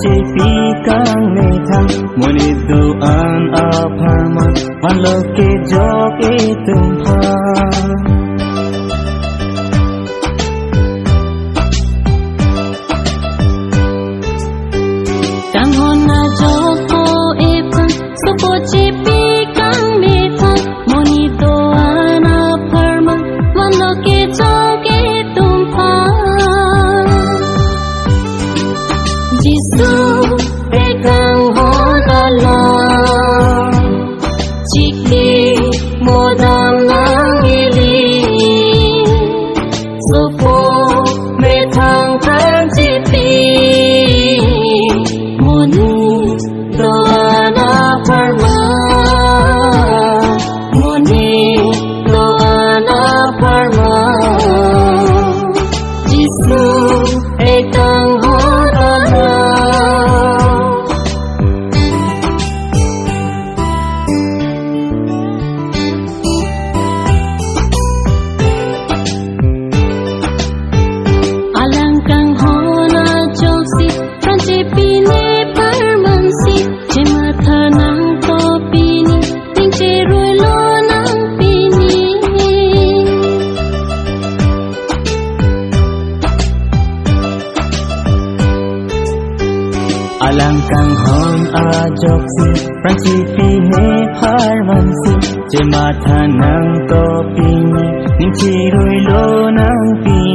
chi pi kang me thang moni do an a pharma man lo ke jo ke tum pha tang hon na jo ko e phang so ko chi pi kang me thang moni do an a pharma man lo ke jo ke tum pha Jisu pe kang hon ala chiki modam nang ili so po me thang thang chi pi moni do ana pharma moni do ana pharma Jisu pe kang hon ala Alangkang hona joksi Franci pini parmansi Cemata nang topini Tingce ruilo nang pini Alangkang hon a joksi Franci pini parmansi Cemata nang topini Tingce ruilo nang pini